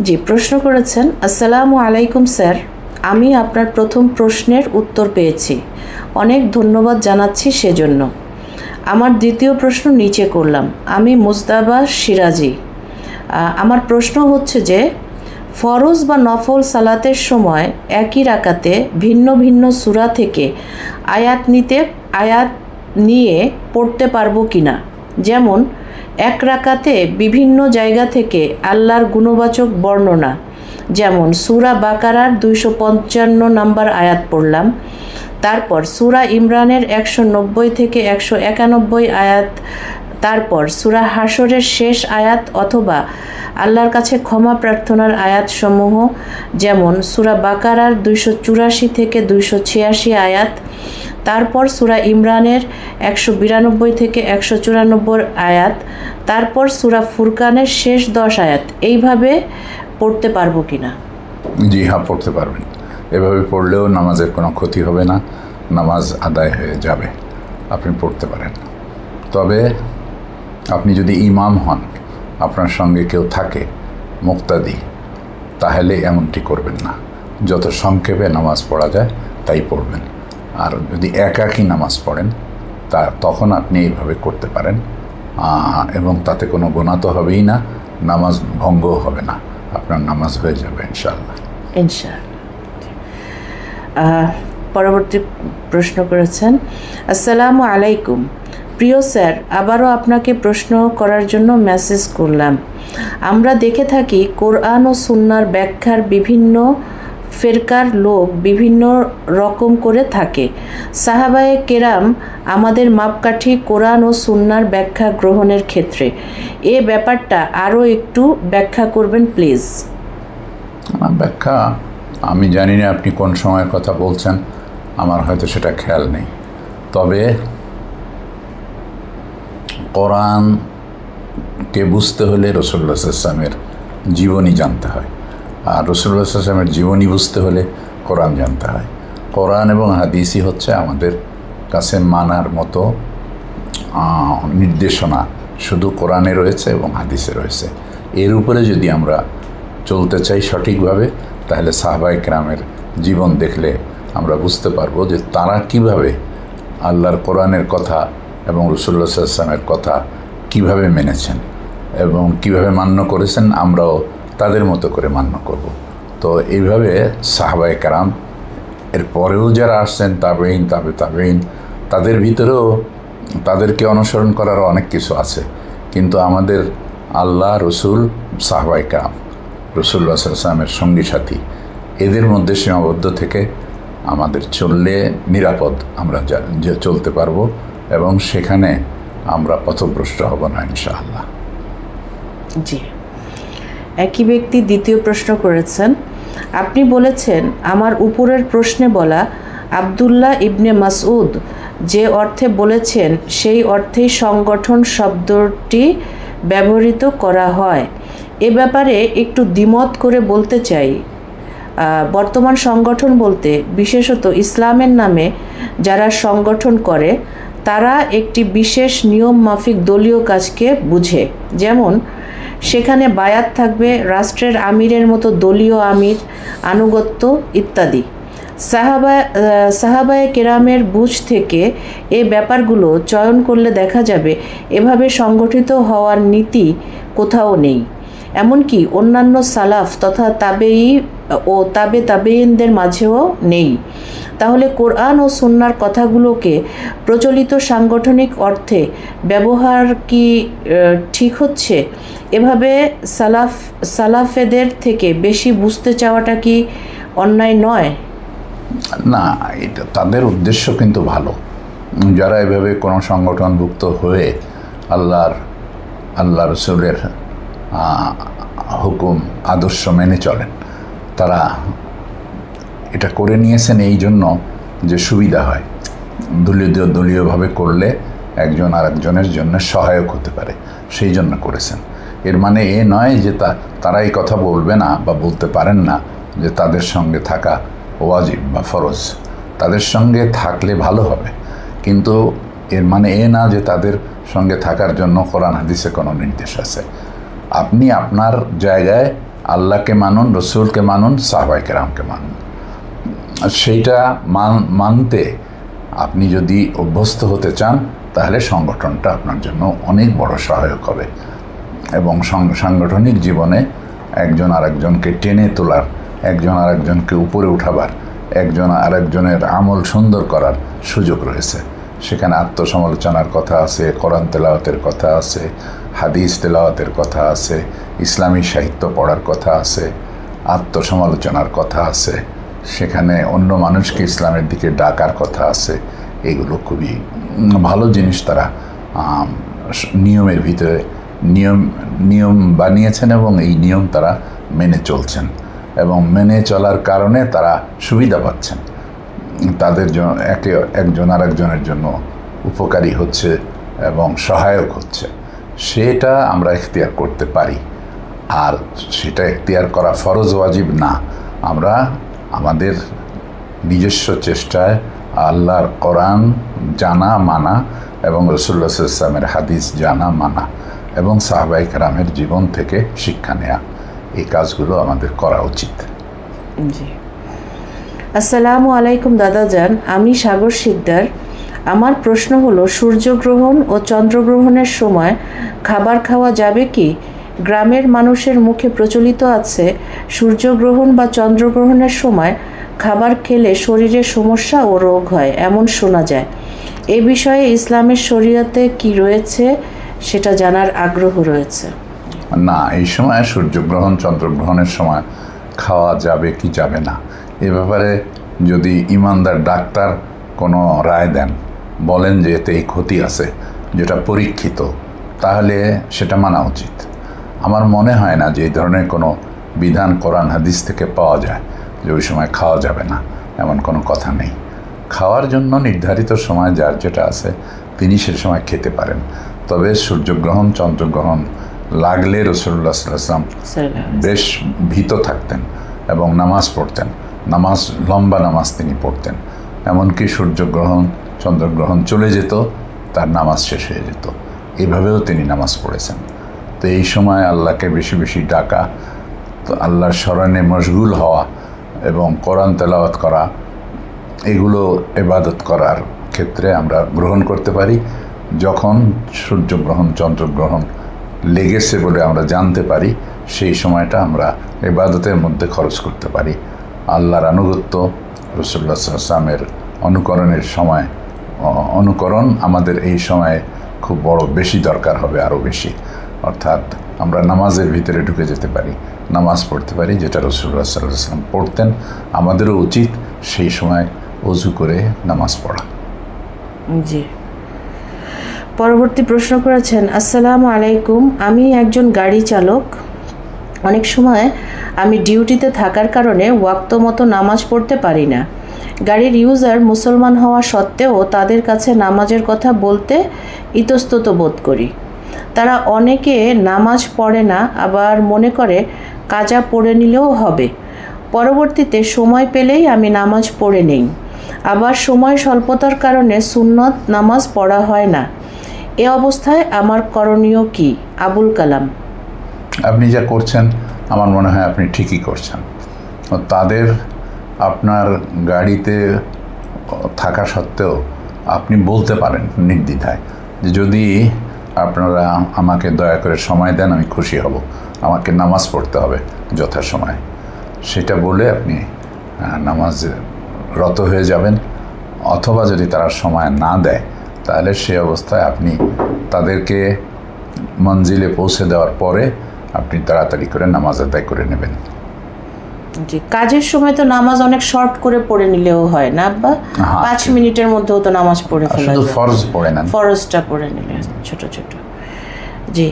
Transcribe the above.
জি, প্রশ্ন করেছেন। আসসালামু আলাইকুম স্যার, আমি আপনার প্রথম প্রশ্নের উত্তর পেয়েছি, অনেক ধন্যবাদ জানাচ্ছি সেজন্য। আমার দ্বিতীয় প্রশ্ন নিচে করলাম। আমি মুজতাবা সিরাজি। আমার প্রশ্ন হচ্ছে যে ফরজ বা নফল সালাতের সময় একই রাকাতে ভিন্ন ভিন্ন সূরা থেকে আয়াত নিয়ে পড়তে পারবো কিনা। যেমন এক রাকাতে বিভিন্ন জায়গা থেকে আল্লাহর গুণবাচক বর্ণনা, যেমন সূরা বাকারার 255 নম্বর আয়াত পড়লাম, তারপর সূরা ইমরানের 190 থেকে 191 আয়াত, তারপর সূরা হাশরের শেষ আয়াত অথবা আল্লাহর কাছে ক্ষমা প্রার্থনার আয়াতসমূহ, যেমন সূরা বাকারার 284 থেকে 286 আয়াত, তারপর সূরা ইমরানের 192 থেকে 194 আয়াত, তারপর সূরা ফুরকানের শেষ 10 আয়াত, এইভাবে পড়তে পারবো কিনা। জি হ্যাঁ, পড়তে পারবেন। এভাবে পড়লেও নামাজের কোনো ক্ষতি হবে না, নামাজ আদায় হয়ে যাবে, আপনি পড়তে পারেন। তবে আপনি যদি ইমাম হন, আপনার সঙ্গে কেউ থাকে মুক্তাদি, তাহলে এমনটি করবেন না। যত সংক্ষেপে নামাজ পড়া যায় তাই পড়বেন। আর যদি একাকী নামাজ পড়েন তখন আপনি এইভাবে করতে পারেন, এবং তাতে কোনো গুনাহ তো হবেই না, নামাজ ভঙ্গও হবে না, আপনার নামাজ হয়ে যাবে ইনশাআল্লাহ। পরবর্তী প্রশ্ন করেছেন। আসসালামু আলাইকুম প্রিয় স্যার, আবারও আপনাকে প্রশ্ন করার জন্য মেসেজ করলাম। আমরা দেখে থাকি কোরআন ও সুন্নাহর ব্যাখ্যার বিভিন্ন ফেরকার লোক বিভিন্ন রকম করে থাকে। সাহাবায়ে কেরাম আমাদের মাপকাঠি কোরআন ও সুন্নাহর ব্যাখ্যা গ্রহণের ক্ষেত্রে এ ব্যাপারটা আরও একটু ব্যাখ্যা করবেন প্লিজ। ব্যাখ্যা আমি জানি না আপনি কোন সময়ের কথা বলছেন, আমার হয়তো সেটা খেয়াল নেই। তবে কোরআনকে বুঝতে হলে রাসূলুল্লাহ সাল্লাল্লাহু আলাইহি ওয়াসাল্লামের জীবনী জানতে হয়, আর রাসূলুল্লাহ সাল্লাল্লাহু আলাইহি ওয়াসাল্লামের জীবনী বুঝতে হলে কোরআন জানতে হয়। কোরআন এবং হাদিসই হচ্ছে আমাদের কাছে মানার মতো নির্দেশনা, শুধু কোরআনে রয়েছে এবং হাদিসে রয়েছে। এর উপরে যদি আমরা চলতে চাই সঠিকভাবে, তাহলে সাহাবায়ে কেরামের জীবন দেখলে আমরা বুঝতে পারবো যে তারা কিভাবে আল্লাহর কোরআনের কথা এবং রাসূলুল্লাহ সাল্লাল্লাহু আলাইহি ওয়াসাল্লামের কথা কিভাবে মেনেছেন এবং কিভাবে মান্য করেছেন, আমরাও তাদের মতো করে মান্য করব। তো এইভাবে সাহাবায়ে কেরাম এর পরেও যারা আসছেন তাবেঈন, তাবেঈন, তাদের ভিতরেও তাদেরকে অনুসরণ করার অনেক কিছু আছে, কিন্তু আমাদের আল্লাহ, রসুল, সাহাবায়ে কেরাম, রাসূলুল্লাহ সাল্লাল্লাহু আলাইহি ওয়াসাল্লামের সঙ্গী সাথী, এদের মধ্যে সীমাবদ্ধ থেকে আমাদের চললে নিরাপদ, আমরা চলতে পারবো এবং সেখানে আমরা পথভ্রষ্ট হব না ইনশাআল্লাহ। জি, একই ব্যক্তি দ্বিতীয় প্রশ্ন করেছেন। আপনি বলেছেন আমার উপরের প্রশ্নে বলা আব্দুল্লাহ ইবনে মাসউদ যে অর্থে বলেছেন সেই অর্থেই সংগঠন শব্দটি ব্যবহৃত করা হয়। এ ব্যাপারে একটু দ্বিমত করে বলতে চাই। বর্তমান সংগঠন বলতে বিশেষত ইসলামের নামে যারা সংগঠন করে তারা একটি বিশেষ নিয়ম মাফিক দলীয় কাজকে বুঝে, যেমন সেখানে বায়াত থাকবে, রাষ্ট্রের আমিরের মতো দলীয় আমির, আনুগত্য ইত্যাদি। সাহাবায়ে কেরামের বুঝ থেকে এই ব্যাপারগুলো চয়ন করলে দেখা যাবে এভাবে সংগঠিত হওয়ার নীতি কোথাও নেই, এমনকি অন্যান্য সালাফ তথা তাবেঈ ও তাবেঈনদের মাঝেও নেই। তাহলে কোরআন ও সুন্নাহর কথাগুলোকে প্রচলিত সাংগঠনিক অর্থে ব্যবহার কি ঠিক হচ্ছে? এভাবে সালাফেদের থেকে বেশি বুঝতে চাওয়াটা কি অন্যায় নয়? না, এটা তাদের উদ্দেশ্য কিন্তু ভালো। যারা এভাবে কোনো সংগঠনভুক্ত হয়ে আল্লাহ রসুলের হুকুম আদর্শ মেনে চলেন, তারা এটা করে নিয়েছেন এই জন্য যে সুবিধা হয়, দলীয়ভাবে করলে একজন আরেকজনের জন্য সহায়ক হতে পারে, সেই জন্য করেছেন। এর মানে এ নয় যে তারা এই কথা বলবে না বা বলতে পারেন না যে তাদের সঙ্গে থাকা ওয়াজিব বা ফরজ। তাদের সঙ্গে থাকলে ভালো হবে, কিন্তু এর মানে এ না যে তাদের সঙ্গে থাকার জন্য কোরআন হাদিসে কোনো নির্দেশ আছে। আপনি আপনার জায়গায় আল্লাহকে মানুন, রসুলকে মানুন, সাহাবায়ে কেরামকে মানুন। সেইটা মানতে আপনি যদি অভ্যস্ত হতে চান তাহলে সংগঠনটা আপনার জন্য অনেক বড় সহায়ক হবে এবং সাংগঠনিক জীবনে একজন আরেকজনকে টেনে তোলার, একজন আরেকজনকে উপরে উঠাবার, একজন আরেকজনের আমল সুন্দর করার সুযোগ রয়েছে। সেখানে আত্মসমালোচনার কথা আছে, কোরআন তেলাওয়াতের কথা আছে, হাদিস তেলাওয়াতের কথা আছে, ইসলামী সাহিত্য পড়ার কথা আছে, আত্মসমালোচনার কথা আছে, সেখানে অন্য মানুষকে ইসলামের দিকে ডাকার কথা আছে। এগুলো খুবই ভালো জিনিস। তারা নিয়মের ভিতরে নিয়ম বানিয়েছেন এবং এই নিয়ম তারা মেনে চলছেন এবং মেনে চলার কারণে তারা সুবিধা পাচ্ছেন। তাদের জন্য একজন আরেকজনের জন্য উপকারী হচ্ছে এবং সহায়ক হচ্ছে। সেটা আমরা এখতিয়ার করতে পারি, আর সেটা এখতিয়ার করা ফরজ ওয়াজিব না। আমরা আমাদের নিজস্ব চেষ্টায় আল্লাহর কোরআন জানা মানা এবং রাসূলুল্লাহ সাল্লাল্লাহু আলাইহি ওয়াসাল্লামের হাদিস জানা মানা এবং সাহাবায়ে কেরামের জীবন থেকে শিক্ষা নেয়া, এই কাজগুলো আমাদের করা উচিত। জি, আসসালামু আলাইকুম দাদাজান, আমি সাগর শিকদার। আমার প্রশ্ন হলো, সূর্যগ্রহণ ও চন্দ্রগ্রহণের সময় খাবার খাওয়া যাবে কি? গ্রামের মানুষের মুখে প্রচলিত আছে সূর্যগ্রহণ বা চন্দ্রগ্রহণের সময় খাবার খেলে শরীরে সমস্যা ও রোগ হয়, এমন শোনা যায়। এ বিষয়ে ইসলামের শরীয়তে কি রয়েছে সেটা জানার আগ্রহ রয়েছে। না, এই সময় সূর্যগ্রহণ চন্দ্রগ্রহণের সময় খাওয়া যাবে কি যাবে না, এ ব্যাপারে যদি ইমানদার ডাক্তার কোনো রায় দেন, বলেন যে এতে এই ক্ষতি আছে যেটা পরীক্ষিত, তাহলে সেটা মানা উচিত। আমার মনে হয় না যে এই ধরনের কোনো বিধান কোরআন হাদিস থেকে পাওয়া যায় যে ওই সময় খাওয়া যাবে না, এমন কোনো কথা নেই। খাওয়ার জন্য নির্ধারিত সময় যার যেটা আছে তিনি সে সময় খেতে পারেন। তবে সূর্যগ্রহণ চন্দ্রগ্রহণ লাগলে রাসূলুল্লাহ সাল্লাল্লাহু আলাইহি ওয়াসাল্লাম বেশ ভীত থাকতেন এবং নামাজ পড়তেন, লম্বা নামাজ তিনি পড়তেন। এমনকি সূর্যগ্রহণ চন্দ্রগ্রহণ চলে যেত, তার নামাজ শেষ হয়ে যেত, এইভাবেও তিনি নামাজ পড়েছেন। তো এই সময় আল্লাহকে বেশি বেশি ডাকা, তো আল্লাহর স্মরণে মশগুল হওয়া এবং কোরআন তেলাওয়াত করা, এগুলো ইবাদত করার ক্ষেত্রে আমরা গ্রহণ করতে পারি। যখন সূর্যগ্রহণ চন্দ্রগ্রহণ লেগেছে বলে আমরা জানতে পারি, সেই সময়টা আমরা ইবাদতের মধ্যে খরচ করতে পারি। আল্লাহর আনুগত্য, রাসূলুল্লাহ সাল্লাল্লাহু আলাইহি ওয়াসাল্লামের অনুকরণের সময়, অনুকরণ আমাদের এই সময়ে খুব বড় বেশি দরকার হবে, আরও বেশি। অর্থাৎ আমরা নামাজের ভিতরে ঢুকে যেতে পারি, নামাজ পড়তে পারি, যেটা রাসূলুল্লাহ সাল্লাল্লাহু আলাইহি ওয়াসাল্লাম পড়তেন। আমাদেরও উচিত সেই সময় ওযু করে নামাজ পড়া। জি, পরবর্তী প্রশ্ন করেছেন, আসসালামু আলাইকুম, আমি একজন গাড়ি চালক। অনেক সময় আমি ডিউটিতে থাকার কারণে ওয়াক্ত মতো নামাজ পড়তে পারি না। গাড়ির ইউজার মুসলমান হওয়া সত্ত্বেও তাদের কাছে নামাজের কথা বলতে ইতস্তত বোধ করি। তারা অনেকে নামাজ পড়ে না, আবার মনে করে কাজা পড়ে নিলেও হবে। পরবর্তীতে সময় পেলেই আমি নামাজ পড়ে নেই। আবার সময় স্বল্পতার কারণে সুন্নত নামাজ পড়া হয় না। এ অবস্থায় আমার করণীয় কি? আবুল কালাম। আপনি যা করছেন আমার মনে হয় আপনি ঠিকই করছেন। তাদের আপনার গাড়িতে থাকা সত্ত্বেও আপনি বলতে পারেন নির্দ্বিধায় যে যদি আপনারা আমাকে দয়া করে সময় দেন আমি খুশি হব, আমাকে নামাজ পড়তে হবে যথাসময়ে। সেটা বলে আপনি নামাজ রত হয়ে যাবেন। অথবা যদি তারা সময় না দেয় তাহলে সে অবস্থায় আপনি তাদেরকে মঞ্জিলে পৌঁছে দেওয়ার পরে আপনি তাড়াতাড়ি করে নামাজ আদায় করে নেবেন। জি, কাজের সময় তো নামাজ অনেক শর্ট করে পড়ে নিলেও হয় না আব্বা? 5 মিনিটের মধ্যেও তো নামাজ পড়ে ফেলা যায়। শুধু ফরজ পড়ে না, ফরজটা পড়ে নিলে ছোট ছোট। জি,